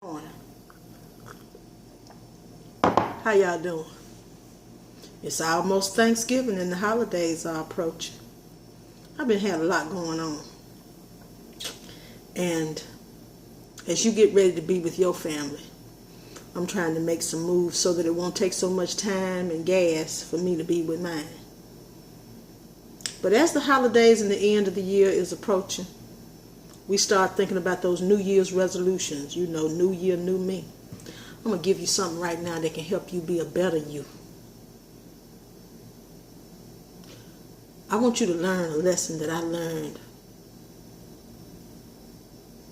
Morning. How y'all doing? It's almost Thanksgiving and the holidays are approaching. I've been having a lot going on. And as you get ready to be with your family, I'm trying to make some moves so that it won't take so much time and gas for me to be with mine. But as the holidays and the end of the year is approaching, we start thinking about those New Year's resolutions. You know, new year, new me. I'm going to give you something right now that can help you be a better you. I want you to learn a lesson that I learned,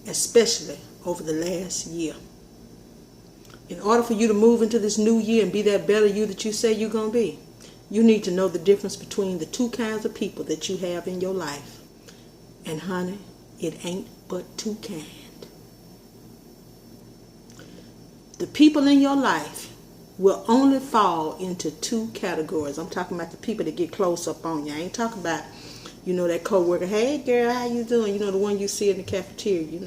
especially over the last year. In order for you to move into this new year and be that better you that you say you're going to be, you need to know the difference between the two kinds of people that you have in your life. And honey, it ain't but two kind. The people in your life will only fall into two categories. I'm talking about the people that get close up on you. I ain't talking about, that coworker. Hey girl, how you doing? The one you see in the cafeteria,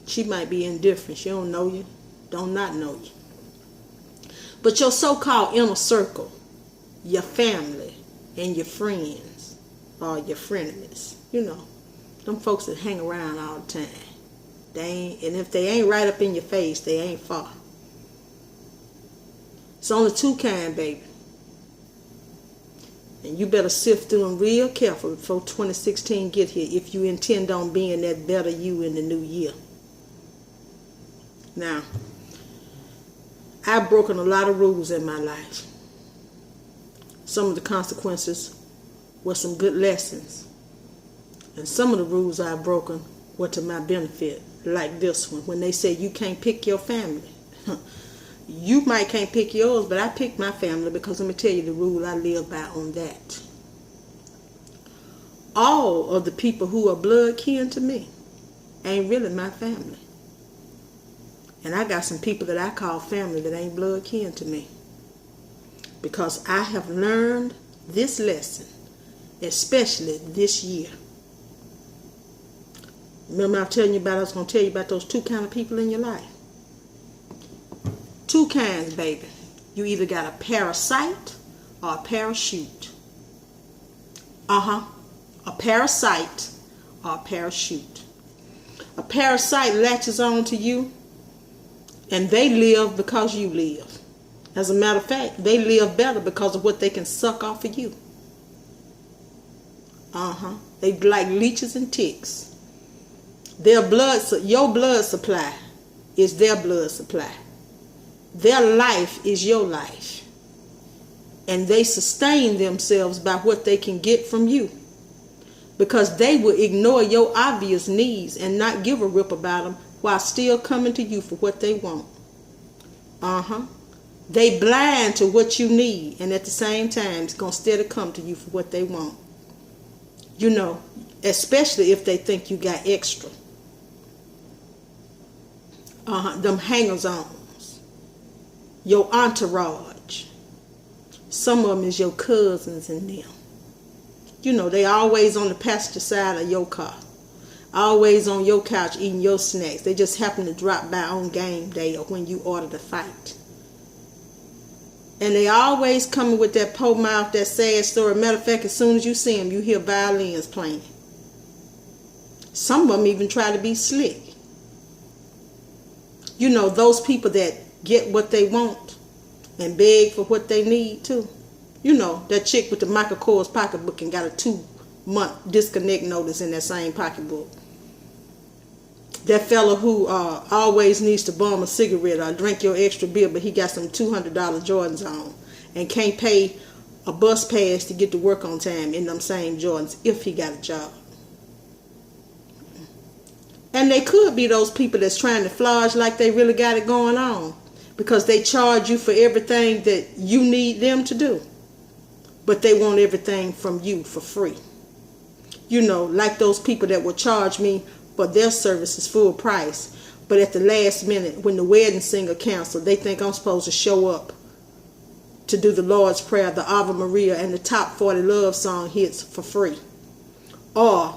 She might be indifferent. She don't know you, don't not know you. But your so-called inner circle, your family and your friends or your frenemies, them folks that hang around all the time. And if they ain't right up in your face, they ain't far. It's only two kind, baby. And you better sift through them real careful before 2016 get here if you intend on being that better you in the new year. Now, I've broken a lot of rules in my life. Some of the consequences were some good lessons. And some of the rules I've broken were to my benefit, like this one. When they say you can't pick your family. You might can't pick yours, but I picked my family because let me tell you the rule I live by on that. All of the people who are blood kin to me ain't really my family. And I got some people that I call family that ain't blood kin to me. Because I have learned this lesson, especially this year. Remember I was going to tell you about those two kind of people in your life. Two kinds, baby. You either got a parasite or a parachute. A parasite or a parachute. A parasite latches on to you and they live because you live. As a matter of fact, they live better because of what they can suck off of you. They like leeches and ticks. Your blood supply is their blood supply. Their life is your life. And they sustain themselves by what they can get from you. Because they will ignore your obvious needs and not give a rip about them while still coming to you for what they want. They blind to what you need and at the same time it's going to steady come to you for what they want. Especially if they think you got extra. Them hangers-ons. Your entourage. Some of them is your cousins and them. They always on the passenger side of your car. Always on your couch eating your snacks. They just happen to drop by on game day or when you order the fight. And they always coming with that po mouth, that sad story. Matter of fact, as soon as you see them, you hear violins playing. Some of them even try to be slick. Those people that get what they want and beg for what they need too. That chick with the Michael Kors pocketbook and got a 2-month disconnect notice in that same pocketbook. That fella who always needs to bum a cigarette or drink your extra beer, but he got some $200 Jordans on and can't pay a bus pass to get to work on time in them same Jordans if he got a job. And they could be those people that's trying to flourish like they really got it going on because they charge you for everything that you need them to do. But they want everything from you for free. Like those people that will charge me for their services full price. But at the last minute, when the wedding singer canceled, they think I'm supposed to show up to do the Lord's Prayer, the Ave Maria, and the top 40 love song hits for free. Or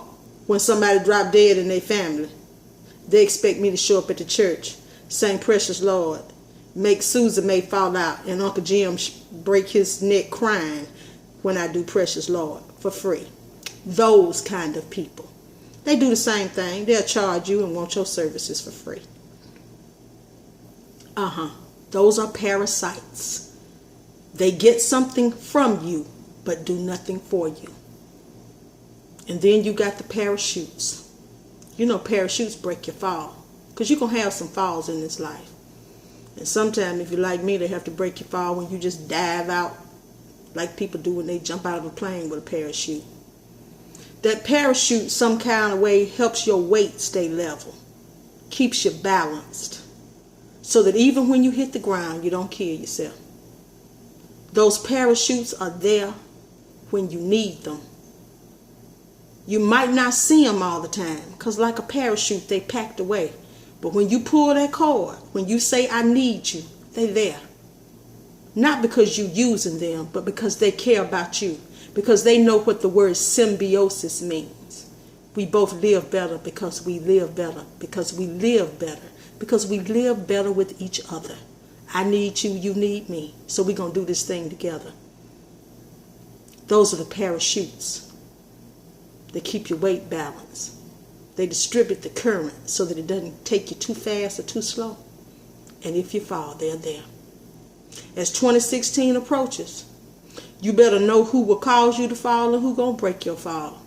when somebody drop dead in their family, they expect me to show up at the church Sing Precious Lord. Make Susan May fall out and Uncle Jim break his neck crying when I do Precious Lord for free. Those kind of people. They do the same thing. They'll charge you and want your services for free. Those are parasites. They get something from you, but do nothing for you. And then you got the parachutes. You know parachutes break your fall. Because you're going to have some falls in this life. And sometimes, if you're like me, they have to break your fall when you just dive out like people do when they jump out of a plane with a parachute. That parachute, some kind of way, helps your weight stay level. Keeps you balanced. So that even when you hit the ground, you don't kill yourself. Those parachutes are there when you need them. You might not see them all the time, because like a parachute, they packed away. But when you pull that cord, when you say, I need you, they're there. Not because you're using them, but because they care about you. Because they know what the word symbiosis means. We both live better because we live better. Because we live better. Because we live better with each other. I need you, you need me. So we're going to do this thing together. Those are the parachutes. They keep your weight balanced. They distribute the current so that it doesn't take you too fast or too slow. And if you fall, they're there. As 2016 approaches, you better know who will cause you to fall and who gonna break your fall.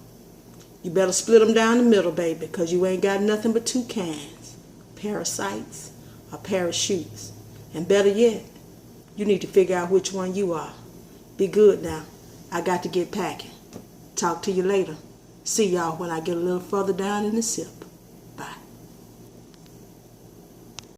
You better split them down the middle, baby, because you ain't got nothing but two kinds. Parasites or parachutes. And better yet, you need to figure out which one you are. Be good now. I got to get packing. Talk to you later. See y'all when I get a little further down in the sip.